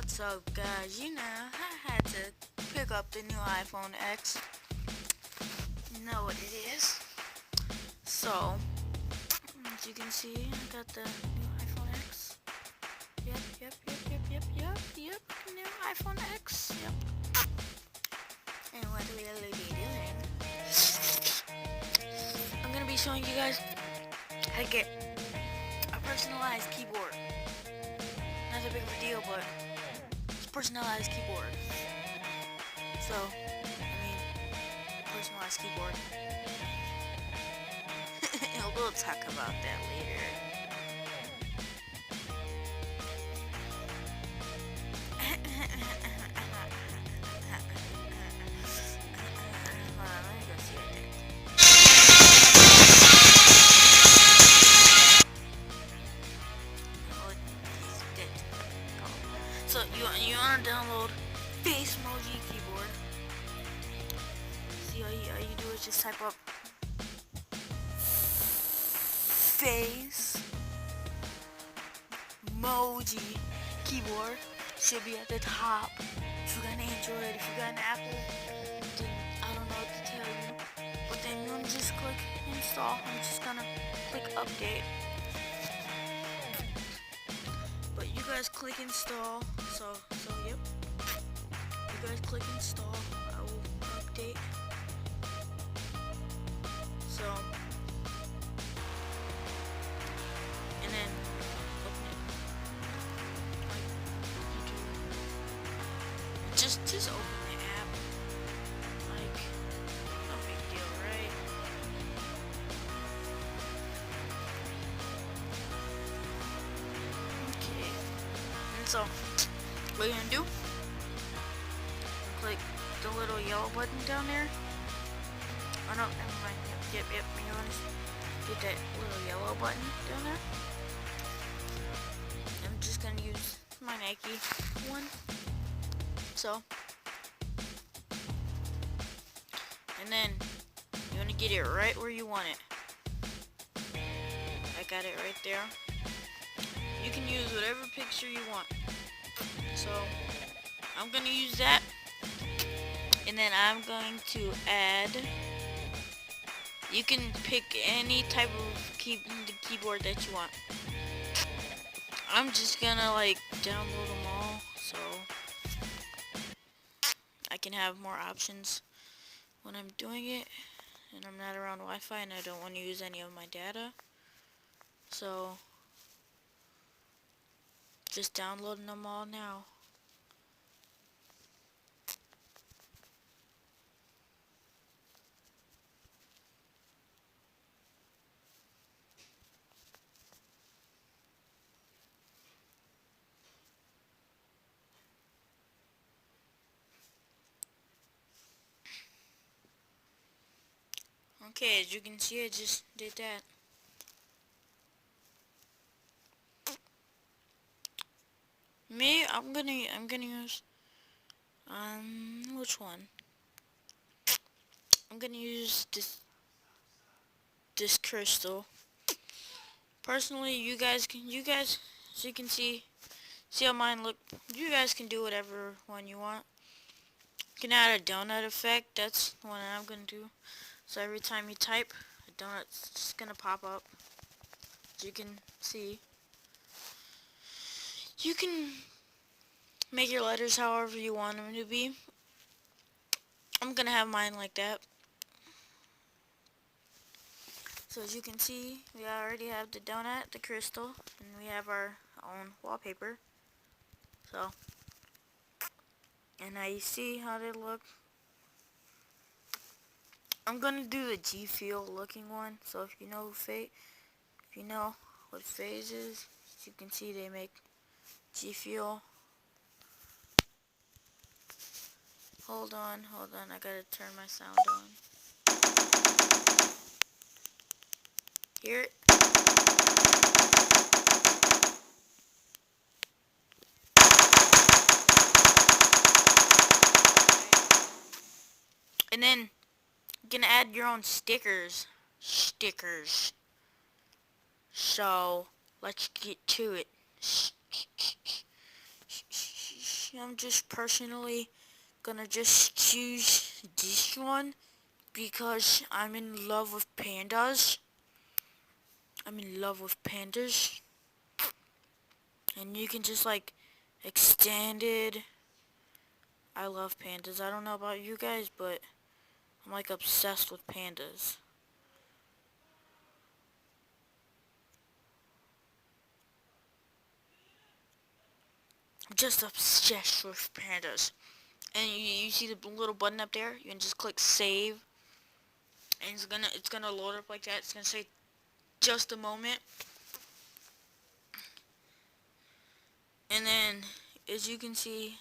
What's up, guys? I had to pick up the new iPhone X. You know what it is. So, as you can see, I got the new iPhone X. Yep. New iPhone X. Yep. And what we will be doing, I'm gonna be showing you guys how to get a personalized keyboard. Not a big of a deal, but it's a personalized keyboard. So, personalized keyboard. We'll talk about that later. Let me go see what that. Oh, he's dead. Oh. So you want to download Facemoji keyboard. See, all you do is just type up Facemoji keyboard. Should be at the top. If you got an Android, if you got an Apple, then I don't know what to tell you. But then you want to just click install. I'm just gonna click update. But you guys click install. So yep. You guys click install. I will update. So, and then open it. Just open the app. Like, no big deal, right? Okay. And so, what you're gonna do? Click the little yellow button down there. Oh no, never mind. Yep. You want to get that little yellow button down there. I'm just gonna use my Nike one. So, and then you want to get it right where you want it. I got it right there. You can use whatever picture you want. So, I'm gonna use that. And then I'm going to add, you can pick any type of keyboard that you want. I'm just gonna like download them all so I can have more options when I'm doing it and I'm not around Wi-Fi and I don't want to use any of my data. So just downloading them all now. Okay, as you can see, I just did that. I'm gonna use which one? I'm gonna use this crystal. Personally, you guys, as you can see how mine look. You guys can do whatever one you want. You can add a donut effect. That's the one I'm gonna do. So every time you type, a donut's just gonna pop up. As you can see, you can make your letters however you want them to be. I'm gonna have mine like that. So as you can see, we already have the donut, the crystal, and we have our own wallpaper. So, and now you see how they look. I'm gonna do the G Fuel looking one. So if you know what phase is, as you can see they make G Fuel. Hold on, I gotta turn my sound on. Hear it? And then you can add your own stickers. So let's get to it. I'm just personally gonna just choose this one because I'm in love with pandas. I'm in love with pandas. And you can just like extend it. I love pandas. I don't know about you guys, but I'm like obsessed with pandas. I'm just obsessed with pandas. And you see the little button up there? You can just click save. And it's gonna load up like that. It's gonna say just a moment. And then as you can see,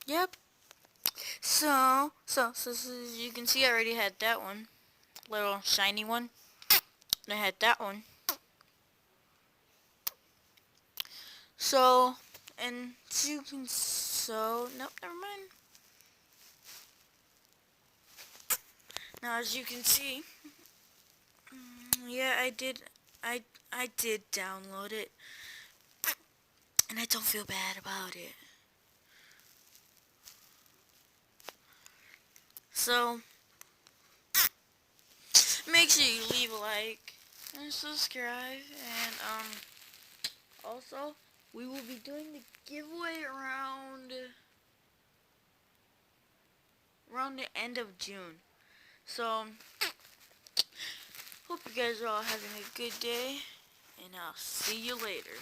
yep. So you can see I already had that one. Little shiny one. And I had that one. So, and you can, nope, never mind. Now as you can see, yeah, I did download it. And I don't feel bad about it. So, make sure you leave a like and subscribe. And, also, we will be doing the giveaway around the end of June. So, hope you guys are all having a good day, and I'll see you later.